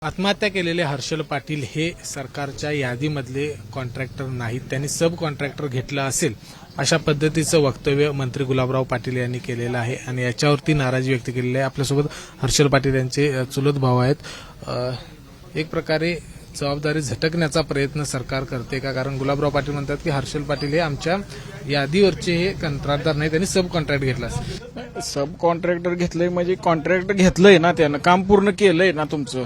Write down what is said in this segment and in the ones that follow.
आत्महत्या केलेले हर्षल पाटील हे सरकारच्या यादीमधले कॉन्ट्रॅक्टर नाहीत, त्यांनी सब कॉन्ट्रॅक्टर घेतलं असेल अशा पद्धतीचं वक्तव्य मंत्री गुलाबराव पाटील यांनी केलेलं आहे आणि याच्यावरती नाराजी व्यक्त केलेली आहे। आपल्यासोबत हर्षल पाटील यांचे चुलत भाऊ आहेत। एक प्रकारे जबाबदारी झटकण्याचा प्रयत्न सरकार करते का? कारण गुलाबराव पाटील म्हणतात की हर्षल पाटील हे आमच्या यादीवरचे हे कंत्राटदार नाही, त्यांनी सब कॉन्ट्रॅक्ट घेतला असेल। सब कॉन्ट्रॅक्टर घेतलंय म्हणजे कॉन्ट्रॅक्ट घेतलंय ना, त्यानं काम पूर्ण केलंय ना तुमचं,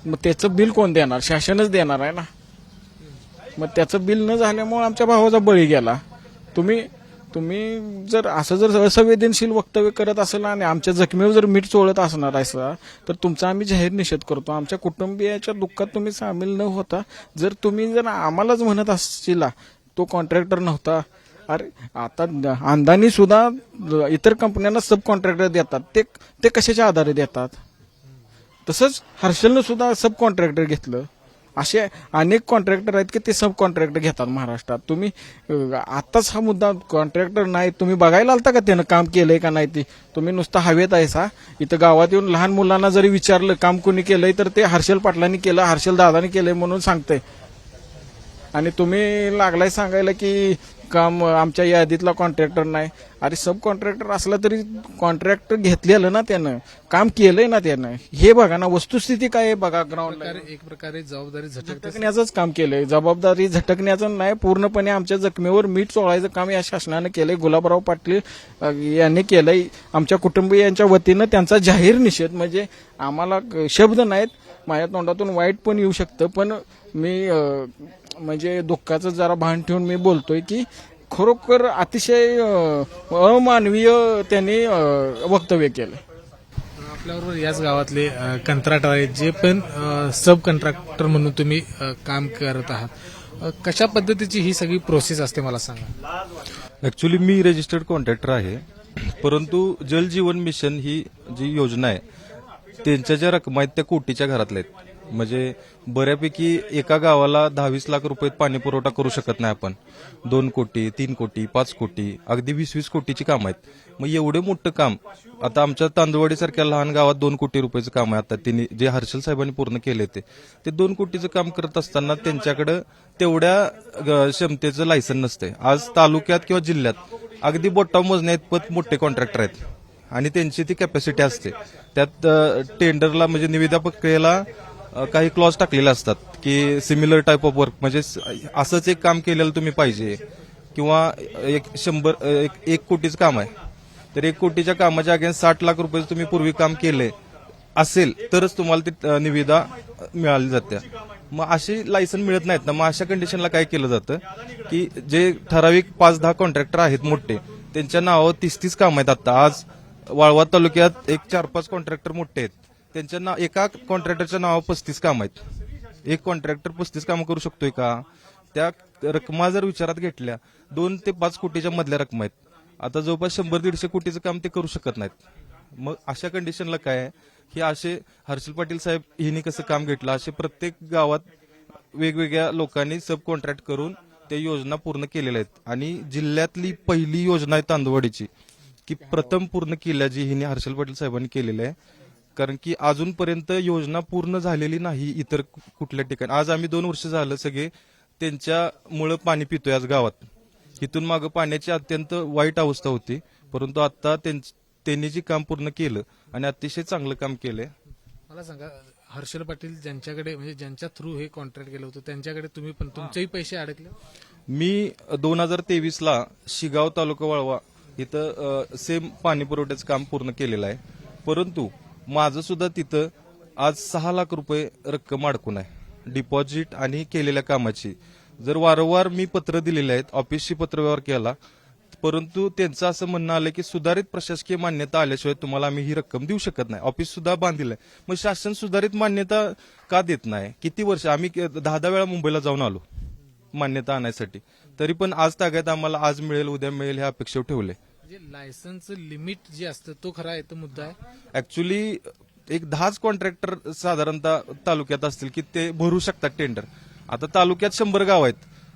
मग त्याचं बिल कोण देणार? शासनच देणार आहे ना। मग त्याचं बिल न झाल्यामुळे आमच्या भावाचा बळी गेला। तुम्ही जर असं जर असंवेदनशील वक्तव्य करत असेल आणि आमच्या जखमीवर जर मीठ चोळत असणार आहे तर तुमचा आम्ही जाहीर निषेध करतो। आमच्या कुटुंबियाच्या दुःखात तुम्ही सामील न होता जर तुम्ही जर आम्हालाच म्हणत असशीला तो कॉन्ट्रॅक्टर नव्हता, अरे आता अंदानी सुद्धा इतर कंपन्यांना सब कॉन्ट्रॅक्टर देतात, ते कशाच्या आधारे देतात? तसंच हर्षलनं सुद्धा सब कॉन्ट्रॅक्टर घेतलं। असे अनेक कॉन्ट्रॅक्टर आहेत की ते सब कॉन्ट्रॅक्टर घेतात महाराष्ट्रात। तुम्ही आताच हा मुद्दा कॉन्ट्रॅक्टर नाही, तुम्ही बघायला आलता का त्यानं काम केलंय का नाही? ते तुम्ही नुसतं हवेत आहेसा। इथं गावात येऊन लहान मुलांना जरी विचारलं काम कोणी केलंय तर ते हर्षल पाटलांनी केलं, हर्षल दादानी केलंय म्हणून सांगतंय। आणि तुम्ही लागलाय सांगायला की काम आमच्या यादीतला कॉन्ट्रॅक्टर नाही। अरे सब कॉन्ट्रॅक्टर असला तरी कॉन्ट्रॅक्टर घेतलेलं ना, त्यानं काम केलंय ना, त्यानं हे बघा ना, वस्तुस्थिती काय आहे बघा ग्राउंडला। एक प्रकारे जबाबदारी झटकण्याचंच काम केलंय, जबाबदारी झटकण्याचं नाही, पूर्णपणे आमच्या जखमीवर मीठ चोळायचं काम या शासनानं केलंय, गुलाबराव पाटील यांनी केलंय। आमच्या कुटुंबियांच्या वतीनं त्यांचा जाहीर निषेध, म्हणजे आम्हाला शब्द नाहीत, माझ्या तोंडातून वाईट पण येऊ शकतं, पण मी म्हणजे दुःखाचं जरा भान ठेवून मी बोलतोय की खरोखर अतिशय अमानवीय त्यांनी वक्तव्य केलं। आपल्याबरोबर याच गावातले कंत्राटर आहेत जे पण सब कंत्राक्टर म्हणून तुम्ही काम करत आहात, कशा पद्धतीची ही सगळी प्रोसेस असते मला सांगा। ऍक्च्युली मी रजिस्टर्ड कॉन्ट्रॅक्टर आहे, परंतु जल जीवन मिशन ही जी योजना आहे त्यांच्या ज्या रकमा आहेत त्या कोटीच्या घरातल्या आहेत। म्हणजे बऱ्यापैकी एका गावाला 10-20 लाख रुपये पाणी पुरवठा करू शकत नाही आपण। 2 कोटी, 3 कोटी, 5 कोटी, अगदी 20-20 कोटीची काम आहेत। मग एवढे मोठं काम आता आमच्या तांदुळवाडी सारख्या लहान गावात 2 कोटी रुपयाचं काम आहे। आता त्यांनी जे हर्षल साहेबांनी पूर्ण केले ते 2 कोटीचं काम करत असताना त्यांच्याकडे तेवढ्या क्षमतेचं लायसन नसते। आज तालुक्यात किंवा जिल्ह्यात अगदी बोटावर मोजण्या इतपत मोठे कॉन्ट्रॅक्टर आहेत आणि त्यांची ती कॅपॅसिटी असते। त्यात टेंडरला म्हणजे निविदा प्रक्रियेला काही क्लॉज टाकलेले असतात की सिमिलर टाईप ऑफ वर्क, म्हणजे असंच एक काम केलेलं तुम्ही पाहिजे, किंवा 1 कोटीचं काम आहे तर 1 कोटीच्या कामाच्या अगेन्स्ट 60 लाख रुपये तुम्ही पूर्वी काम केले असेल तरच तुम्हाला ती निविदा मिळाली जाते। मग अशी लायसन मिळत नाहीत ना, मग अशा कंडिशनला काय केलं जातं की जे ठराविक 5-10 कॉन्ट्रॅक्टर आहेत मोठे, त्यांच्या नावावर 30-30 काम आहेत। आता आज वाळवा तालुक्यात एक 4-5 कॉन्ट्रॅक्टर मोठे आहेत, त्यांच्या एका कॉन्ट्रॅक्टरच्या नावावर 35 काम आहेत। एक कॉन्ट्रॅक्टर 35 कामं करू शकतोय का? त्या रकमा जर विचारात घेतल्या 2 ते 5 कोटीच्या मधल्या रकमा आहेत। आता जवळपास 100-150 कोटीचं काम ते करू शकत नाहीत। मग अशा कंडिशनला काय आहे की असे हर्षल पाटील साहेब हिने कसं काम घेतलं, असे प्रत्येक गावात वेगवेगळ्या लोकांनी सब कॉन्ट्रॅक्ट करून त्या योजना पूर्ण केलेल्या आहेत। आणि जिल्ह्यातली पहिली योजना आहे तांदुळवाडीची की प्रथम पूर्ण केल्या जी हिने हर्षल पाटील साहेबांनी केलेली आहे, कारण की अजूनपर्यंत योजना पूर्ण झालेली नाही इतर कुठल्या ठिकाणी। आज आम्ही 2 वर्ष झालं सगळे त्यांच्यामुळं पाणी पितोय आज गावात। इथून मागं पाण्याची अत्यंत वाईट अवस्था होती, परंतु आता त्यांनी जे काम पूर्ण केलं आणि अतिशय चांगलं काम केलंय। मला सांगा, हर्षल पाटील ज्यांच्याकडे म्हणजे ज्यांच्या थ्रू हे कॉन्ट्रॅक्ट केलं होतं त्यांच्याकडे तुम्ही पण तुमचेही पैसे अडकले? मी 2023ला शिगाव तालुका वाळवा इथं सेम पाणी पुरवठ्याचं काम पूर्ण केलेलं आहे, परंतु माझं सुद्धा तिथं आज 6 लाख रुपये रक्कम अडकून आहे डिपॉझिट आणि केलेल्या कामाची। जर वारंवार मी पत्र दिलेले आहेत, ऑफिसशी पत्रव्यवहार केला, परंतु त्यांचं असं म्हणणं आलं की सुधारित प्रशासकीय मान्यता आल्याशिवाय तुम्हाला आम्ही ही रक्कम देऊ शकत नाही। ऑफिस सुद्धा बांधलेलं आहे, मग शासन सुधारित मान्यता का देत नाही? किती वर्ष आम्ही 10 वेळा मुंबईला जाऊन आलो मान्यता आणायसाठी, तरी पण आज तागायत आम्हाला आज मिळेल उद्या मिळेल ह्या अपेक्षेवर ठेवले। लायसन्स लिमिट जे असतं तो खरा आहे मुद्दा आहे। ऍक्च्युली एक 10च कॉन्ट्रॅक्टर साधारणतः तालुक्यात असतील की ते भरू शकतात टेंडर। आता तालुक्यात 100 गाव आहेत,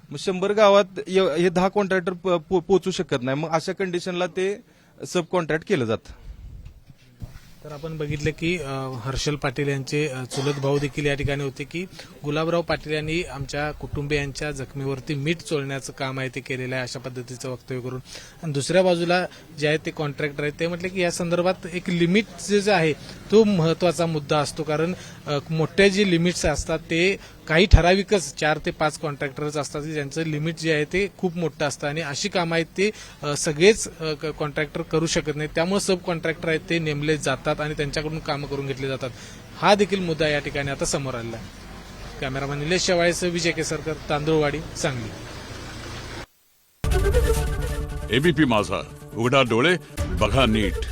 मग 100 गावात हे 10 कॉन्ट्रॅक्टर पोहोचू शकत नाही, मग अशा कंडिशनला ते सब कॉन्ट्रॅक्ट केलं जातं। तर आपण बघितलं की हर्षल पाटील यांचे चुलत भाऊ देखील या ठिकाणी होते की गुलाबराव पाटील यांनी आमच्या कुटुंबियांच्या जखमीवरती मीठ चोळण्याचं काम आहे ते केलेलं आहे अशा पद्धतीचं वक्तव्य करून. आणि दुसऱ्या बाजूला जे आहे ते कॉन्ट्रॅक्टर आहेत ते म्हटले की या संदर्भात एक लिमिट जे आहे तो महत्वाचा मुद्दा असतो. कारण मोठे जे लिमिट्स असतात ते काही ठराविकच 4 ते 5 कॉन्ट्रॅक्टर्स असतात की ज्यांचं लिमिट जे आहे ते खूप मोठं असतं आणि अशी कामं आहेत ते सगळेच कॉन्ट्रॅक्टर करू शकत नाहीत. त्यामुळे सब कॉन्ट्रॅक्टर आहेत ते नेमले जातात आणि त्यांच्याकडून कामं करून घेतले जातात. हा देखील मुद्दा या ठिकाणी आता समोर आलेला आहे. कॅमेरामॅन निलेश शेवाळेसह विजय केसरकर, तांदूळवाडी, सांगली. एबीपी माझा, उघडा डोळे बघा नीट.